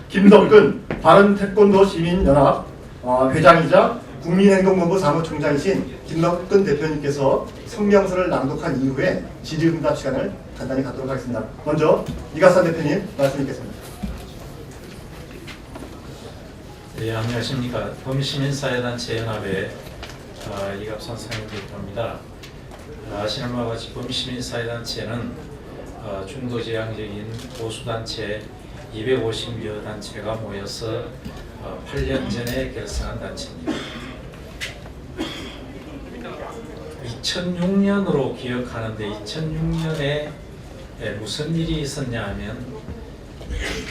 김덕근 바른태권도 시민연합 회장이자 국민행동본부 사무총장이신 김덕근 대표님께서 성명서를 낭독한 이후에 질의응답 시간을 간단히 갖도록 하겠습니다. 먼저 이갑산 대표님 말씀 있겠습니다. 네, 안녕하십니까. 범시민사회단체 연합의 이갑산 상임대표입니다. 아시는 바와 같이 범시민사회단체는 중도지향적인 보수단체 250여 단체가 모여서 8년 전에 결성한 단체입니다. 2006년으로 기억하는데 2006년에 무슨 일이 있었냐 하면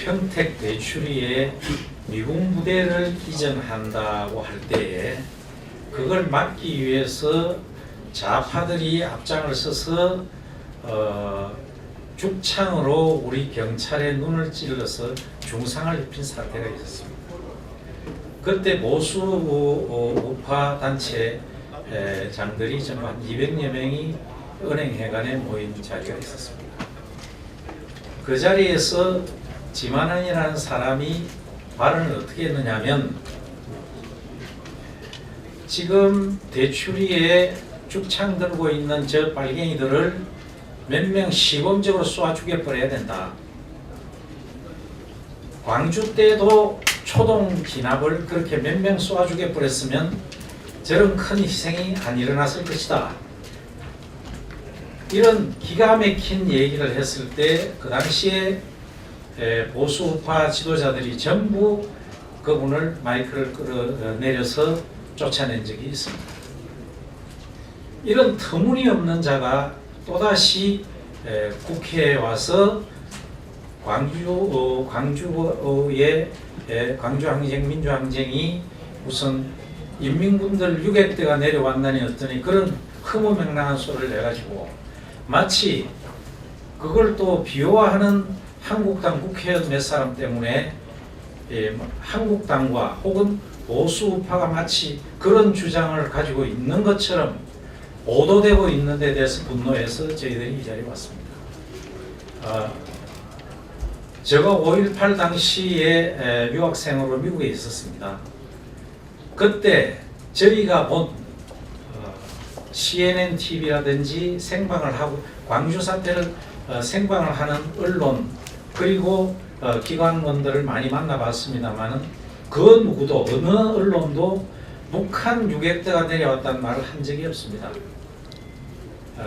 평택 대추리에 미국 부대를 이전한다고 할 때에 그걸 막기 위해서 좌파들이 앞장을 서서 죽창으로 우리 경찰의 눈을 찔러서 중상을 입힌 사태가 있었습니다. 그때 보수 우파 단체 장들이 전부 한 200여 명이 은행회관에 모인 자리가 있었습니다. 그 자리에서 지만원이라는 사람이 발언을 어떻게 했느냐 하면, 지금 대추리에 죽창 들고 있는 저 빨갱이들을 몇 명 시범적으로 쏘아 죽여버려야 된다. 광주 때도 초동 진압을 그렇게 몇 명 쏘아 죽여버렸으면 저런 큰 희생이 안 일어났을 것이다. 이런 기가 막힌 얘기를 했을 때 그 당시에 보수우파 지도자들이 전부 그분을 마이크를 끌어내려서 쫓아낸 적이 있습니다. 이런 터무니없는 자가 또다시 국회에 와서 광주의 광주항쟁, 민주항쟁이 무슨 인민군들 유격대가 내려왔다니 어떠니 그런 허무맹랑한 소리를 내가지고 마치 그걸 또 비호하는 한국당 국회의원 몇 사람 때문에 한국당과 혹은 보수우파가 마치 그런 주장을 가지고 있는 것처럼 보도되고 있는 데 대해서 분노해서 저희들이 이 자리에 왔습니다. 제가 5.18 당시에 유학생으로 미국에 있었습니다. 그때 저희가 본 CNN TV라든지 생방을 하고 광주 사태를 생방을 하는 언론 그리고 기관원들을 많이 만나봤습니다만은 그 누구도 어느 언론도 북한 유격대가 내려왔다는 말을 한 적이 없습니다.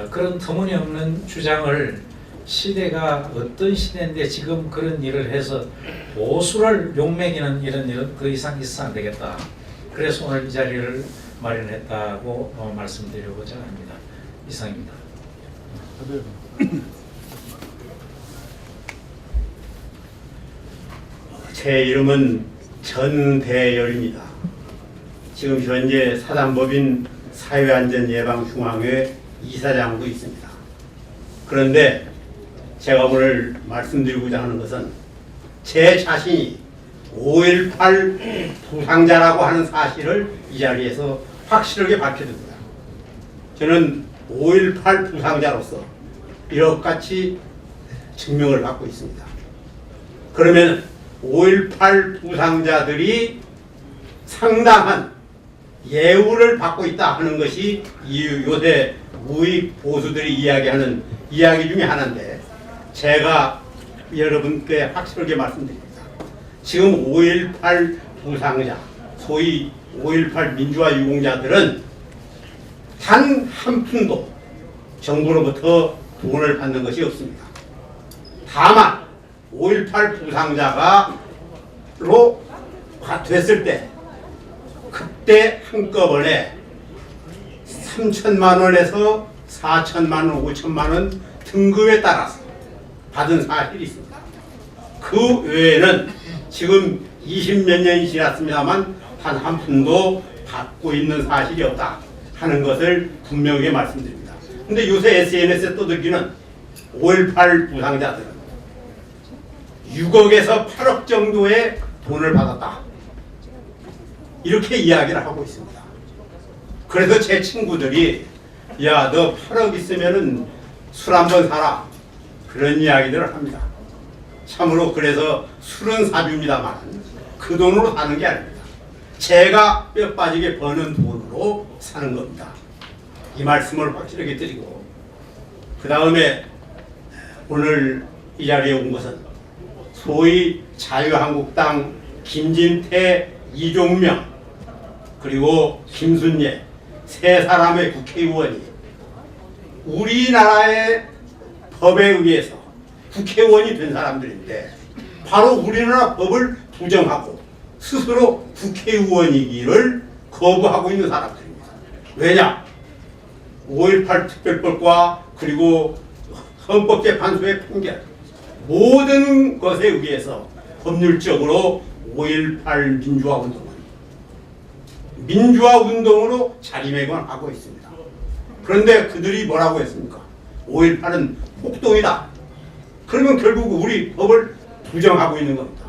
그런 터무니없는 주장을 시대가 어떤 시대인데 지금 그런 일을 해서 보수를 욕먹이는 이런 일은 더 이상 있어 안 되겠다. 그래서 오늘 이 자리를 마련했다고 말씀드리고자 합니다. 이상입니다. 제 이름은 전대열입니다. 지금 현재 사단법인 사회안전예방중앙회 이사장으로 있습니다. 그런데 제가 오늘 말씀드리고자 하는 것은 제 자신이 5.18 부상자라고 하는 사실을 이 자리에서 확실하게 밝혀줍니다. 저는 5.18 부상자로서 이렇게같이 증명을 받고 있습니다. 그러면 5.18 부상자들이 상당한 예우를 받고 있다 하는 것이 요새 우익 보수들이 이야기하는 이야기 중에 하나인데, 제가 여러분께 확실하게 말씀드립니다. 지금 5.18 부상자, 소위 5.18 민주화 유공자들은 단 한 푼도 정부로부터 돈을 받는 것이 없습니다. 다만 5.18 부상자가로 됐을 때 그때 한꺼번에 3천만 원에서 4천만 원, 5천만 원 등급에 따라서 받은 사실이 있습니다. 그 외에는 지금 20몇 년이 지났습니다만 단 한 푼도 받고 있는 사실이 없다 하는 것을 분명히 말씀드립니다. 근데 요새 SNS에 떠들기는 5.18 부상자들은 6억에서 8억 정도의 돈을 받았다, 이렇게 이야기를 하고 있습니다. 그래서 제 친구들이 야, 너 8억 있으면은 술 한번 사라, 그런 이야기들을 합니다. 참으로 그래서 술은 사줍니다만 그 돈으로 사는 게 아닙니다. 제가 뼈 빠지게 버는 돈으로 사는 겁니다. 이 말씀을 확실하게 드리고, 그 다음에 오늘 이 자리에 온 것은 소위 자유한국당 김진태, 이종명 그리고 김순예 세 사람의 국회의원이 우리나라의 법에 의해서 국회의원이 된 사람들인데 바로 우리나라 법을 부정하고 스스로 국회의원이기를 거부하고 있는 사람들입니다. 왜냐? 5.18 특별법과 그리고 헌법재판소의 판결 모든 것에 의해서 법률적으로 5.18 민주화 운동으로 자리매김하고 있습니다. 그런데 그들이 뭐라고 했습니까? 5.18은 폭동이다. 그러면 결국 우리 법을 부정하고 있는 겁니다.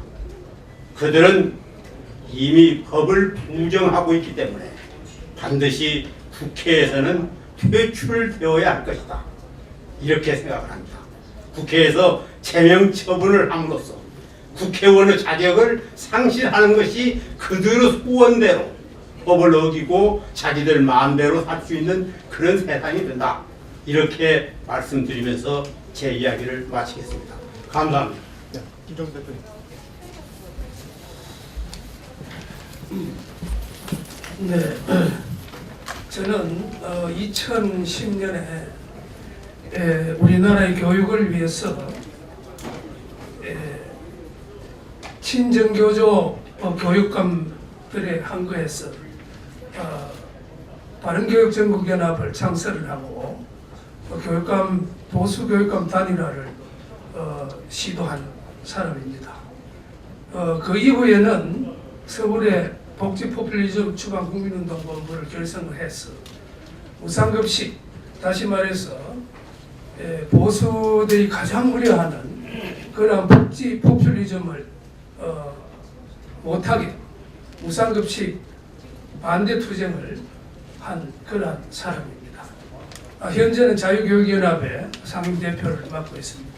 그들은 이미 법을 부정하고 있기 때문에 반드시 국회에서는 퇴출되어야 할 것이다. 이렇게 생각을 합니다. 국회에서 제명 처분을 함으로써 국회의원의 자격을 상실하는 것이 그들의 소원대로 법을 어기고 자기들 마음대로 살 수 있는 그런 세상이 된다. 이렇게 말씀드리면서 제 이야기를 마치겠습니다. 감사합니다. 네, 김정수 대표님. 네, 저는 2010년에 우리나라의 교육을 위해서 친정교조 교육감들의 한거에서 바른교육전국연합을 창설을 하고 교육감 보수교육감 단일화를 시도한 사람입니다. 그 이후에는 서울의 복지포퓰리즘 추방 국민운동본부를 결성을 해서 무상급식, 다시 말해서 보수들이 가장 우려하는 그런 복지 포퓰리즘을 못하게 무상급식 반대 투쟁을 한 그러한 사람입니다. 현재는 자유교육연합의 상임대표를 맡고 있습니다.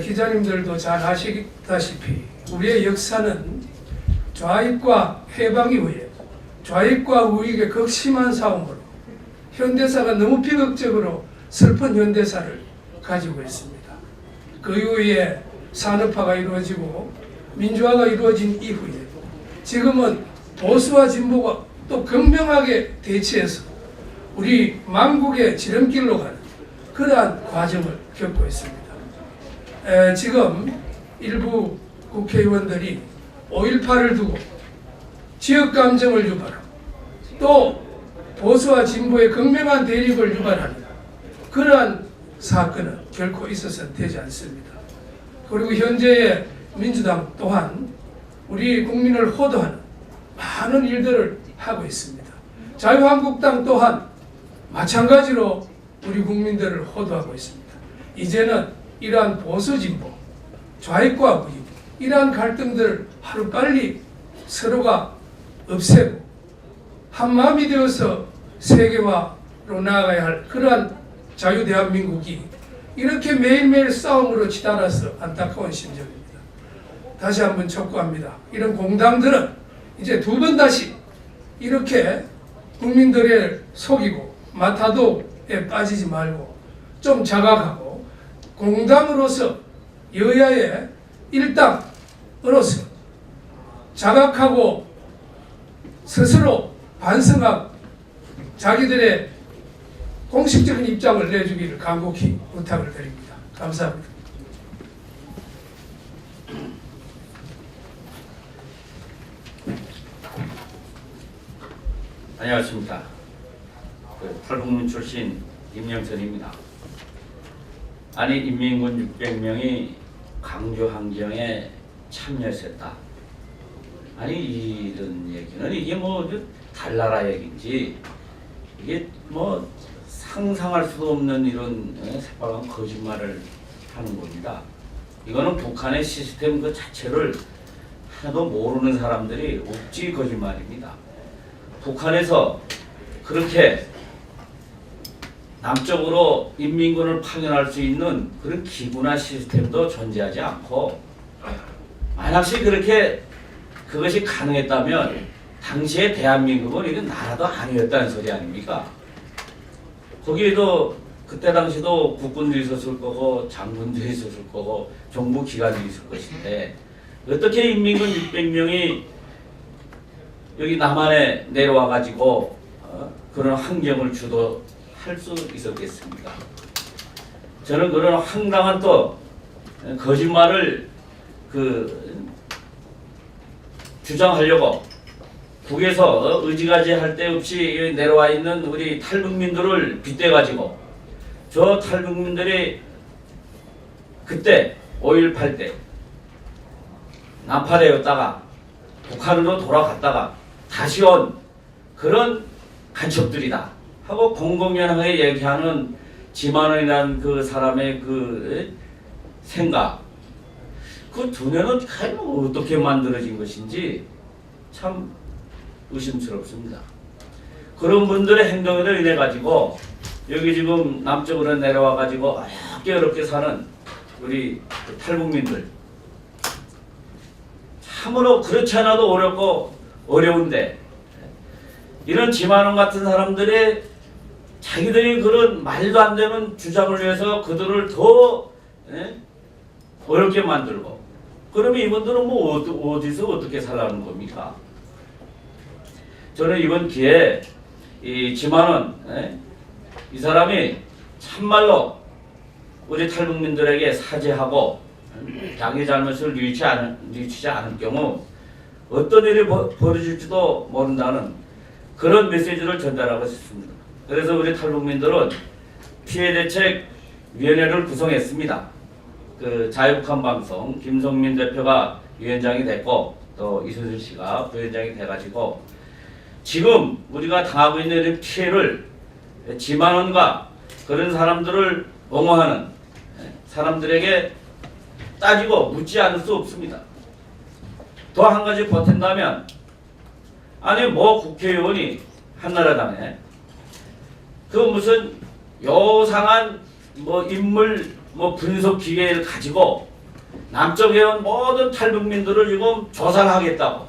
기자님들도 잘 아시다시피 우리의 역사는 좌익과 해방 이후에 좌익과 우익의 극심한 싸움으로 현대사가 너무 비극적으로 슬픈 현대사를 가지고 있습니다. 그 이후에 산업화가 이루어지고 민주화가 이루어진 이후에 지금은 보수와 진보가 또 극명하게 대치해서 우리 만국의 지름길로 가는 그러한 과정을 겪고 있습니다. 지금 일부 국회의원들이 5.18을 두고 지역 감정을 유발하고 또 보수와 진보의 극명한 대립을 유발하는 그러한 사건은 결코 있어서는 되지 않습니다. 그리고 현재의 민주당 또한 우리 국민을 호도하는 많은 일들을 하고 있습니다. 자유한국당 또한 마찬가지로 우리 국민들을 호도하고 있습니다. 이제는 이러한 보수 진보, 좌익과 우익, 이러한 갈등들을 하루빨리 서로가 없애고 한마음이 되어서 세계화로 나아가야 할 그러한 자유대한민국이 이렇게 매일매일 싸움으로 치달아서 안타까운 심정입니다. 다시 한번 촉구합니다. 이런 공당들은 이제 두 번 다시 이렇게 국민들을 속이고 마타도에 빠지지 말고 좀 자각하고 공당으로서 여야의 일당으로서 자각하고 스스로 반성하고 자기들의 공식적인 입장을 내주기를 간곡히 부탁을 드립니다. 감사합니다. 안녕하십니까. 탈북민 출신 임영선입니다. 아니 인민군 600명이 광주 항쟁에 참여했었다. 아니 이런 얘기는 이게 뭐 달나라 얘기인지 이게 뭐 상상할 수도 없는 이런 새빨간 거짓말을 하는 겁니다. 이거는 북한의 시스템 그 자체를 하나도 모르는 사람들이 억지 거짓말입니다. 북한에서 그렇게 남쪽으로 인민군을 파견할 수 있는 그런 기구나 시스템도 존재하지 않고, 만약시 그렇게 그것이 가능했다면 당시에 대한민국은 이건 나라도 아니었다는 소리 아닙니까? 거기에도 그때 당시도 국군도 있었을 거고 장군도 있었을 거고 정부 기관도 있을 것인데, 어떻게 인민군 600명이 여기 남한에 내려와 가지고 그런 환경을 주도할 수 있었겠습니까? 저는 그런 황당한 또 거짓말을 주장하려고 북에서 의지가지 할 데 없이 내려와 있는 우리 탈북민들을 빗대 가지고, 저 탈북민들이 그때 5.18 때 남파되었다가 북한으로 돌아갔다가 다시 온 그런 간첩들이다 하고 공공연하게 얘기하는 지만원이라는 그 사람의 그 생각, 그 두뇌는 과연 어떻게 만들어진 것인지 참 의심스럽습니다. 그런 분들의 행동으로 인해 가지고 여기 지금 남쪽으로 내려와 가지고 어렵게 사는 우리 탈북민들, 참으로 그렇지 않아도 어렵고 어려운데, 이런 지만원 같은 사람들이 자기들이 그런 말도 안 되는 주장을 위해서 그들을 더 어렵게 만들고, 그러면 이분들은 뭐 어디서 어떻게 살라는 겁니까? 저는 이번 기회에 이 지만원 이 사람이 참말로 우리 탈북민들에게 사죄하고 자기 잘못을 뉘우치지 않을 경우 어떤 일이 벌어질지도 모른다는 그런 메시지를 전달하고 싶습니다. 그래서 우리 탈북민들은 피해대책위원회를 구성했습니다. 그 자유북한 방송 김성민 대표가 위원장이 됐고, 또 이순실 씨가 부위원장이 돼가지고 지금 우리가 당하고 있는 이런 피해를 지만원과 그런 사람들을 옹호하는 사람들에게 따지고 묻지 않을 수 없습니다. 더 한 가지 보탠다면, 아니 뭐 국회의원이 한나라당에 그 무슨 요상한 뭐 인물 뭐 분석 기계를 가지고 남쪽에 온 모든 탈북민들을 지금 조사를 하겠다고,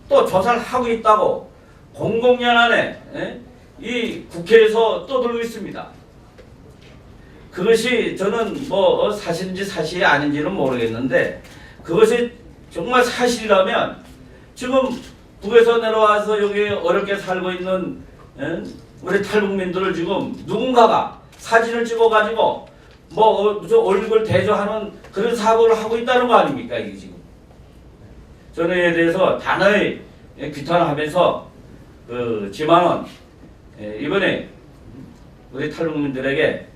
또 조사를 하고 있다고 공공연하네 이 국회에서 떠들고 있습니다. 그것이 저는 뭐 사실인지 사실이 아닌지는 모르겠는데, 그것이 정말 사실이라면 지금 북에서 내려와서 여기 어렵게 살고 있는 우리 탈북민들을 지금 누군가가 사진을 찍어가지고 뭐 얼굴 대조하는 그런 사고를 하고 있다는 거 아닙니까? 이게 지금 저는 이에 대해서 단호히 규탄하면서 그 지만원 이번에 우리 탈북민들에게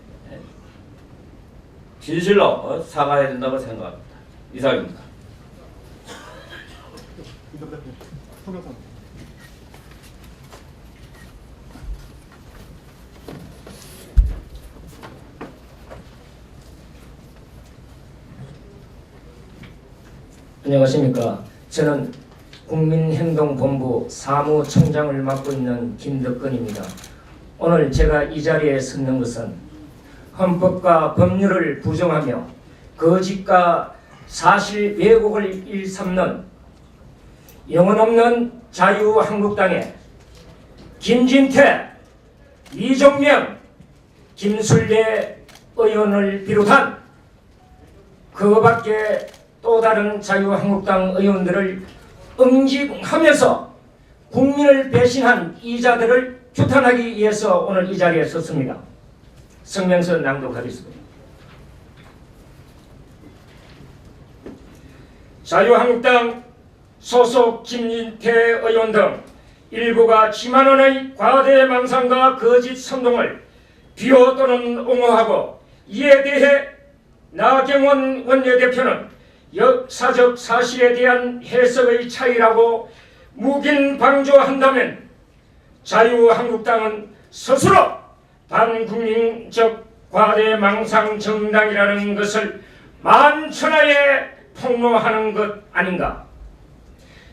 진실로 사과해야 된다고 생각합니다. 이상입니다. 안녕하십니까. 저는 국민행동본부 사무총장을 맡고 있는 김덕근입니다. 오늘 제가 이 자리에 섰는 것은 헌법과 법률을 부정하며 거짓과 사실 왜곡을 일삼는 영혼없는 자유한국당의 김진태, 이종명, 김술래 의원을 비롯한 그밖에 또 다른 자유한국당 의원들을 응징하면서 국민을 배신한 이자들을 규탄하기 위해서 오늘 이 자리에 섰습니다. 성명서 낭독하겠습니다. 자유한국당 소속 김진태 의원 등 일부가 지만원의 과대망상과 거짓 선동을 비호 또는 옹호하고, 이에 대해 나경원 원내대표는 역사적 사실에 대한 해석의 차이라고 묵인방조한다면 자유한국당은 스스로 반국민적 과대망상 정당이라는 것을 만천하에 폭로하는 것 아닌가.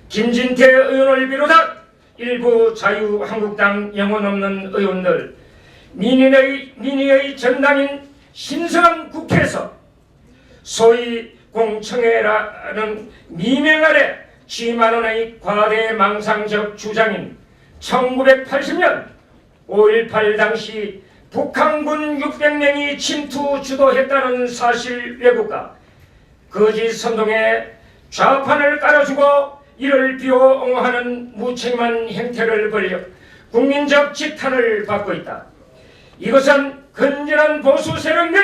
김진태 의원을 비롯한 일부 자유한국당 영혼 없는 의원들, 민의의 전당인 신성한 국회에서 소위 공청회라는 미명 아래 지만원의 과대망상적 주장인 1980년 5.18 당시 북한군 600명이 침투 주도했다는 사실 왜곡과 거짓 선동에 좌판을 깔아주고 이를 비호응하는 무책임한 행태를 벌여 국민적 지탄을 받고 있다. 이것은 건전한 보수 세력 및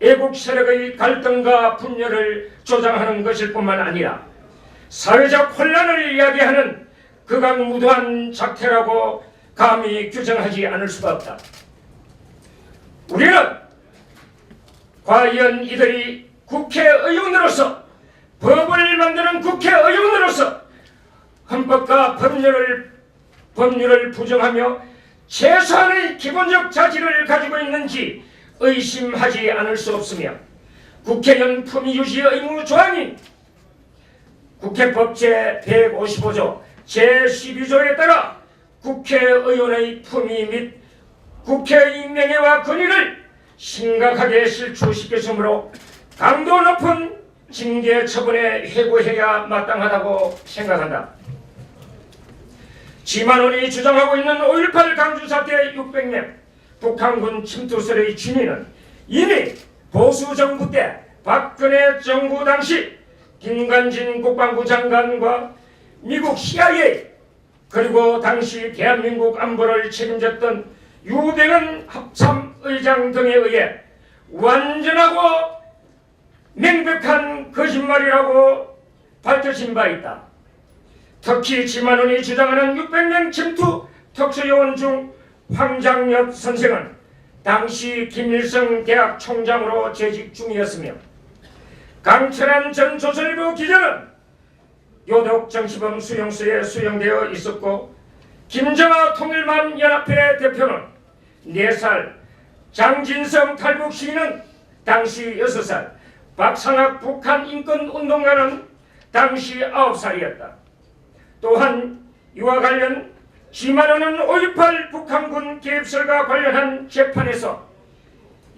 애국 세력의 갈등과 분열을 조장하는 것일 뿐만 아니라 사회적 혼란을 이야기하는 극악무도한 작태라고 감히 규정하지 않을 수가 없다. 우리는 과연 이들이 국회의원으로서 법을 만드는 국회의원으로서 헌법과 법률을 부정하며 최소한의 기본적 자질을 가지고 있는지 의심하지 않을 수 없으며 국회의원 품위 유지 의무 조항인 국회법 제155조 제12조에 따라 국회의원의 품위 및 국회의 명예와 권위를 심각하게 실추시켰으므로 강도 높은 징계 처분에 회부해야 마땅하다고 생각한다. 지만원이 주장하고 있는 5.18 강주 사태 600명 북한군 침투설의 진위는 이미 보수 정부 때 박근혜 정부 당시 김관진 국방부 장관과 미국 CIA 그리고 당시 대한민국 안보를 책임졌던 유병헌 합참의장 등에 의해 완전하고 명백한 거짓말이라고 밝혀진 바 있다. 특히 지만원이 주장하는 600명 침투 특수요원 중 황장엽 선생은 당시 김일성 대학 총장으로 재직 중이었으며 강철한 전 조선일보 기자는 요독정치범 수용소에 수용되어 있었고 김정아 통일만 연합회 대표는 4살, 장진성 탈북 시인은 당시 6살, 박상학 북한 인권운동가는 당시 9살이었다. 또한 이와 관련 지만원은 5.18 북한군 개입설과 관련한 재판에서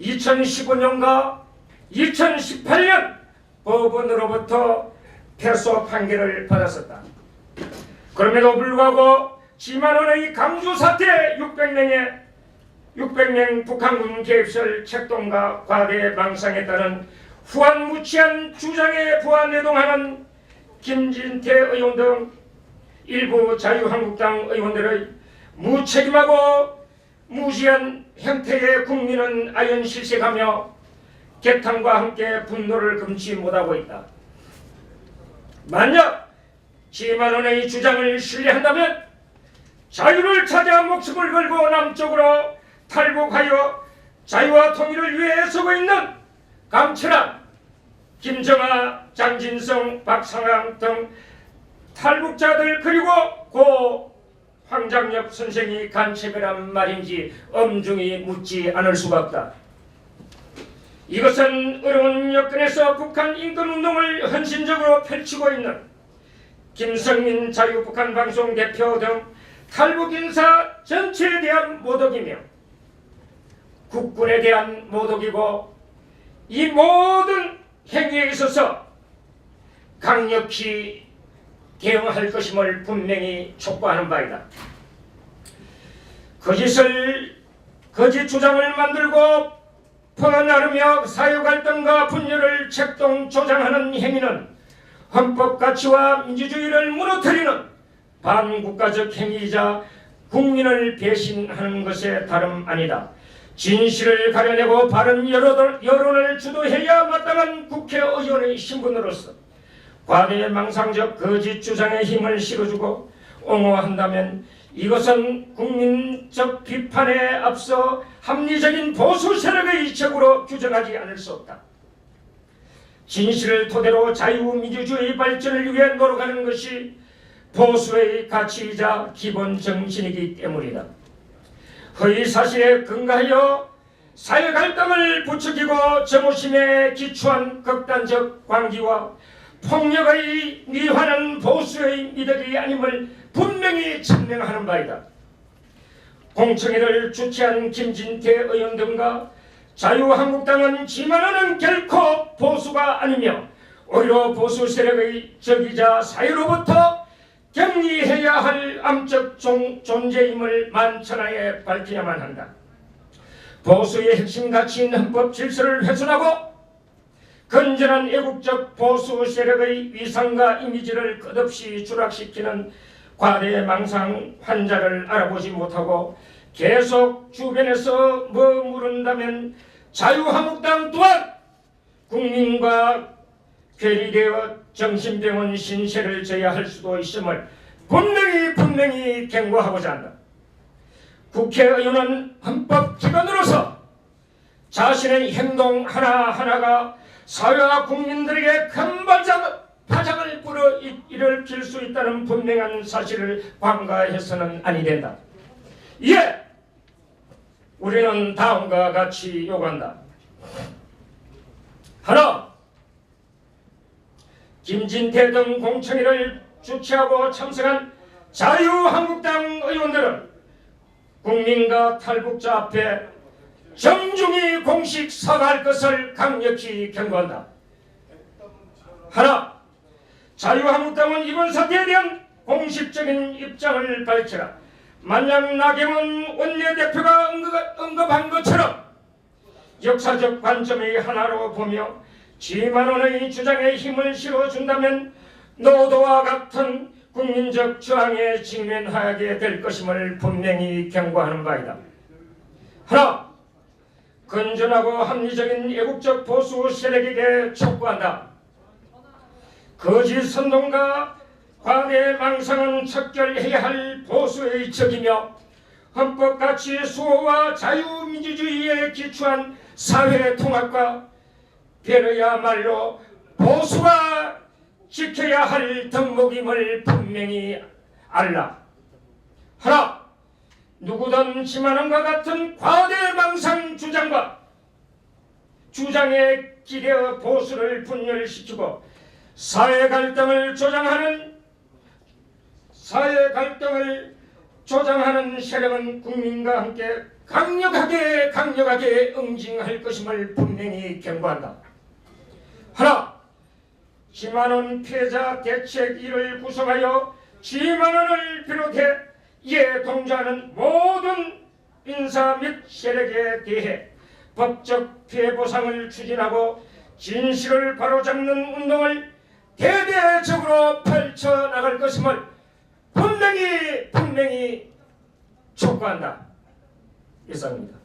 2015년과 2018년 법원으로부터 패소 판결을 받았었다. 그럼에도 불구하고 지만원의 강주 사태 600명 북한군 개입설 책동과 과대 망상에 따른 후한무치한 주장에 부안내동하는 김진태 의원 등 일부 자유한국당 의원들의 무책임하고 무지한 행태에 국민은 아연실색하며 개탄과 함께 분노를 금치 못하고 있다. 만약 지만원의 주장을 신뢰한다면 자유를 찾아 목숨을 걸고 남쪽으로 탈북하여 자유와 통일을 위해 서고 있는 강철한, 김정아, 장진성, 박상항 등 탈북자들 그리고 고 황장엽 선생이 간첩이란 말인지 엄중히 묻지 않을 수가 없다. 이것은 어려운 여건에서 북한 인권운동을 헌신적으로 펼치고 있는 김성민 자유북한방송 대표 등 탈북 인사 전체에 대한 모독이며 국군에 대한 모독이고 이 모든 행위에 있어서 강력히 대응할 것임을 분명히 촉구하는 바이다. 거짓 주장을 만들고 퍼나르며 사회갈등과 분열을 책동 조장하는 행위는 헌법 가치와 민주주의를 무너뜨리는 반국가적 행위이자 국민을 배신하는 것에 다름 아니다. 진실을 가려내고 바른 여론을 주도해야 마땅한 국회의원의 신분으로서 과대망상적 거짓 주장에 힘을 실어주고 옹호한다면 이것은 국민적 비판에 앞서 합리적인 보수 세력의 적으로 규정하지 않을 수 없다. 진실을 토대로 자유민주주의 발전을 위해 노력하는 것이 보수의 가치이자 기본 정신이기 때문이다. 허위사실에 근거하여 사회 갈등을 부추기고 정오심에 기초한 극단적 광기와 폭력의 미화는 보수의 미덕이 아님을 분명히 증명하는 바이다. 공청회를 주최한 김진태 의원 등과 자유한국당은 지만은 결코 보수가 아니며 오히려 보수 세력의 적이자 사회로부터 격리해야 할 암적 존재임을 만천하에 밝혀야만 한다. 보수의 핵심 가치인 헌법 질서를 훼손하고 건전한 애국적 보수 세력의 위상과 이미지를 끝없이 추락시키는 과대망상 환자를 알아보지 못하고 계속 주변에서 머무른다면 자유한국당 또한 국민과 괴리되어 정신병원 신세를 져야 할 수도 있음을 분명히 경고하고자 한다. 국회의원은 헌법기관으로서 자신의 행동 하나하나가 사회와 국민들에게 큰 파장을 불어일으킬 수 있다는 분명한 사실을 관가해서는 아니 된다. 이에 우리는 다음과 같이 요구한다. 하나, 김진태 등 공청회를 주최하고 참석한 자유한국당 의원들은 국민과 탈북자 앞에 정중히 공식 사과할 것을 강력히 경고한다. 하나, 자유한국당은 이번 사태에 대한 공식적인 입장을 밝혀라. 만약 나경원 원내대표가 언급한 것처럼 역사적 관점의 하나로 보며 지만원의 주장에 힘을 실어준다면 노도와 같은 국민적 저항에 직면하게 될 것임을 분명히 경고하는 바이다. 하나, 건전하고 합리적인 애국적 보수 세력에게 촉구한다. 거짓 선동과 과대망상은 척결해야 할 보수의 적이며 헌법가치 수호와 자유민주주의에 기초한 사회통합과 배려야말로 보수가 지켜야 할 덕목임을 분명히 알라. 하나, 누구든 지만원과 같은 과대망상 주장에 기대어 보수를 분열시키고 사회 갈등을 조장하는 세력은 국민과 함께 강력하게 응징할 것임을 분명히 경고한다. 하나, 지만원 피해자 대책위를 구성하여 지만원을 비롯해 이에 동조하는 모든 인사 및 세력에 대해 법적 피해 보상을 추진하고 진실을 바로잡는 운동을 대대적으로 펼쳐나갈 것임을 분명히 촉구한다. 이상입니다.